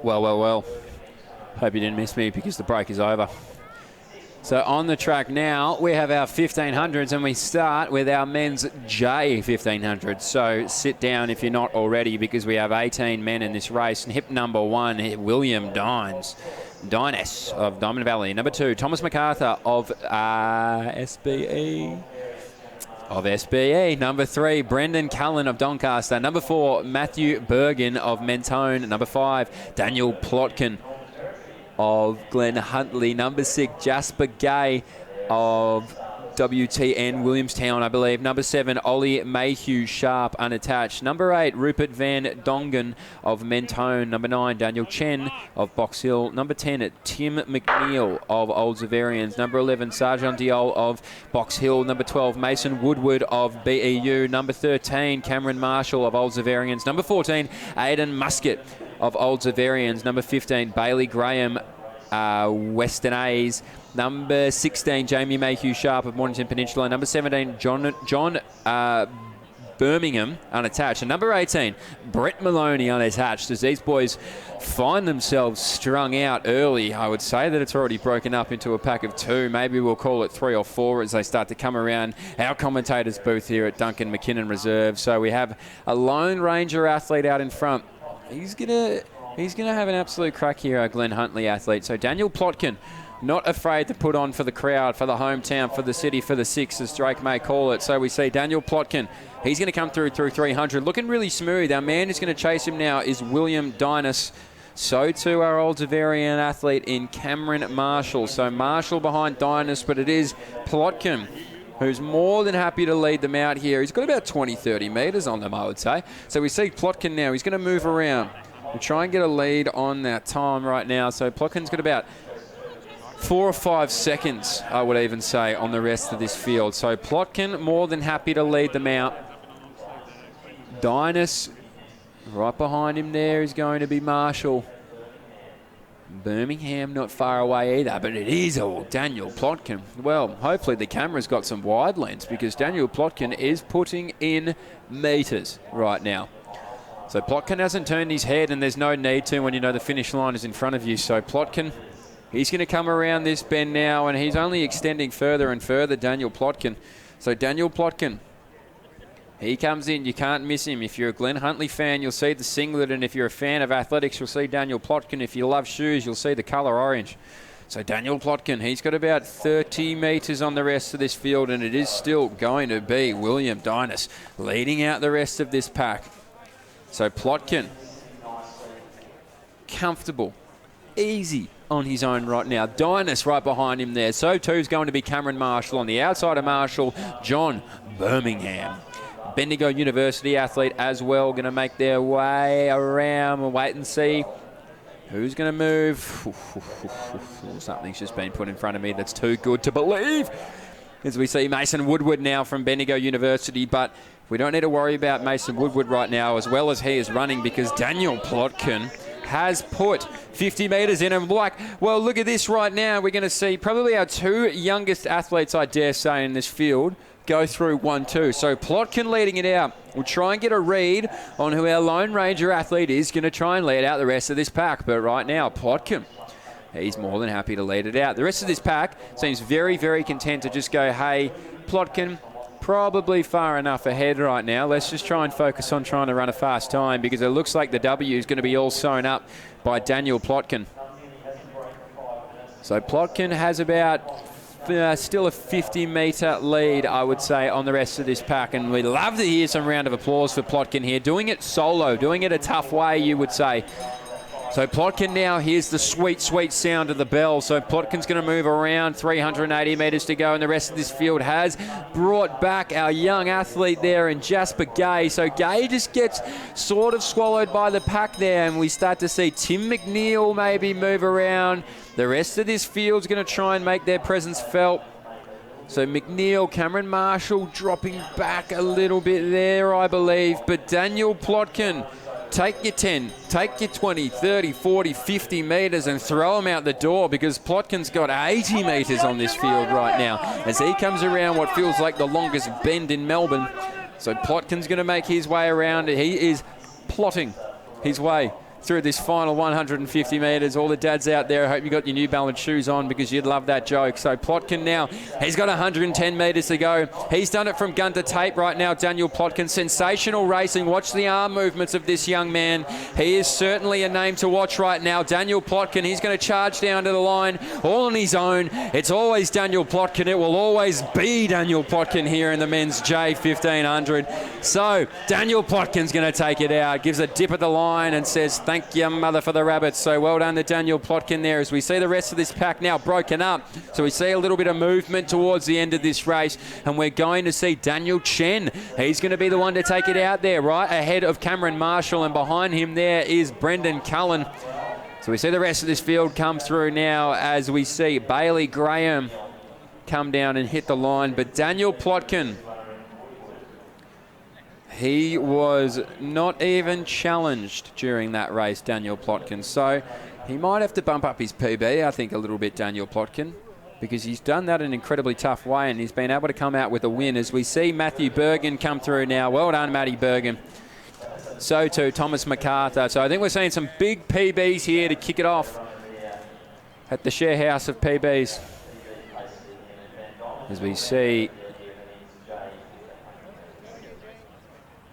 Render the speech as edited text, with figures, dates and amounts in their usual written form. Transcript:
Well. Hope you didn't miss me because the break is over. So on the track now, we have our 1500s and we start with our men's J 1500s. So sit down if you're not already because we have 18 men in this race. And hip number 1, William Dines of Diamond Valley. Number 2, Thomas MacArthur of SBE. Number 3, Brendan Cullen of Doncaster. Number 4, Matthew Bergen of Mentone. Number 5, Daniel Plotkin of Glen Huntley. Number 6, Jasper Gay of WTN Williamstown, I believe. Number 7, Ollie Mayhew Sharp, unattached. Number 8, Rupert Van Dongen of Mentone. Number 9, Daniel Chen of Box Hill. Number 10, Tim McNeil of Old Zaverians. Number 11, Sargent Diol of Box Hill. Number 12, Mason Woodward of BEU. Number 13, Cameron Marshall of Old Zaverians. Number 14, Aidan Muscat of Old Zaverians. Number 15, Bailey Graham, Western A's. Number 16, Jamie Mayhew Sharp of Mornington Peninsula. Number 17, John Birmingham, unattached. And number 18, Brett Maloney, unattached. As these boys find themselves strung out early, I would say that it's already broken up into a pack of 2. Maybe we'll call it 3 or 4 as they start to come around our commentators' booth here at Duncan McKinnon Reserve. So we have a Lone Ranger athlete out in front. He's gonna have an absolute crack here, our Glen Huntley athlete. So Daniel Plotkin, not afraid to put on for the crowd, for the hometown, for the city, for the 6, as Drake may call it. So we see Daniel Plotkin. He's going to come through 300, looking really smooth. Our man who's going to chase him now is William Dines. So too our Old Zaverian athlete in Cameron Marshall. So Marshall behind Dines, but it is Plotkin who's more than happy to lead them out here. He's got about 20, 30 metres on them, I would say. So we see Plotkin now. He's going to move around. We'll try and get a lead on that time right now. So Plotkin's got about 4 or 5 seconds, I would even say, on the rest of this field. So Plotkin more than happy to lead them out. Dines right behind him there is going to be Marshall. Birmingham not far away either, but it is all Daniel Plotkin. Well, hopefully the camera's got some wide lens because Daniel Plotkin is putting in metres right now. So Plotkin hasn't turned his head, and there's no need to when you know the finish line is in front of you. So Plotkin, he's going to come around this bend now, and he's only extending further and further, Daniel Plotkin. So Daniel Plotkin, he comes in. You can't miss him. If you're a Glen Huntley fan, you'll see the singlet, and if you're a fan of athletics, you'll see Daniel Plotkin. If you love shoes, you'll see the colour orange. So Daniel Plotkin, he's got about 30 metres on the rest of this field, and it is still going to be William Dines leading out the rest of this pack. So Plotkin, comfortable, easy on his own right now. Dines right behind him there. So too is going to be Cameron Marshall. On the outside of Marshall, John Birmingham. Bendigo University athlete as well, going to make their way around. We'll wait and see who's going to move. Something's just been put in front of me that's too good to believe. As we see Mason Woodward now from Bendigo University, but we don't need to worry about Mason Woodward right now as well as he is running because Daniel Plotkin has put 50 metres in him. Well, look at this right now. We're going to see probably our 2 youngest athletes, I dare say, in this field go through 1-2. So Plotkin leading it out. We'll try and get a read on who our Lone Ranger athlete is going to try and lead out the rest of this pack. But right now, Plotkin, he's more than happy to lead it out. The rest of this pack seems very, very content to just go, hey, Plotkin, probably far enough ahead right now. Let's just try and focus on trying to run a fast time because it looks like the W is going to be all sewn up by Daniel Plotkin. So Plotkin has about still a 50-metre lead, I would say, on the rest of this pack. And we'd love to hear some round of applause for Plotkin here. Doing it solo, doing it a tough way, you would say. So Plotkin now, here's the sweet, sweet sound of the bell. So Plotkin's going to move around, 380 metres to go, and the rest of this field has brought back our young athlete there in Jasper Gay. So Gay just gets sort of swallowed by the pack there, and we start to see Tim McNeil maybe move around. The rest of this field's going to try and make their presence felt. So McNeil, Cameron Marshall dropping back a little bit there, I believe. But Daniel Plotkin, take your 10, take your 20, 30, 40, 50 metres and throw them out the door because Plotkin's got 80 metres on this field right now as he comes around what feels like the longest bend in Melbourne. So Plotkin's going to make his way around. He is plotting his way through this final 150 metres. All the dads out there, I hope you got your New Balance shoes on because you'd love that joke. So Plotkin now, he's got 110 metres to go. He's done it from gun to tape right now, Daniel Plotkin. Sensational racing. Watch the arm movements of this young man. He is certainly a name to watch right now. Daniel Plotkin, he's going to charge down to the line all on his own. It's always Daniel Plotkin. It will always be Daniel Plotkin here in the men's J1500. So Daniel Plotkin's going to take it out, gives a dip at the line and says, thank you, mother, for the rabbits. So well done to Daniel Plotkin there as we see the rest of this pack now broken up. So we see a little bit of movement towards the end of this race, and we're going to see Daniel Chen. He's going to be the one to take it out there, right ahead of Cameron Marshall, and behind him there is Brendan Cullen. So we see the rest of this field come through now as we see Bailey Graham come down and hit the line. But Daniel Plotkin, he was not even challenged during that race, Daniel Plotkin. So he might have to bump up his PB, I think, a little bit, Daniel Plotkin, because he's done that in an incredibly tough way and he's been able to come out with a win as we see Matthew Bergen come through now. Well done, Matty Bergen. So too, Thomas MacArthur. So I think we're seeing some big PBs here to kick it off at the share house of PBs. As we see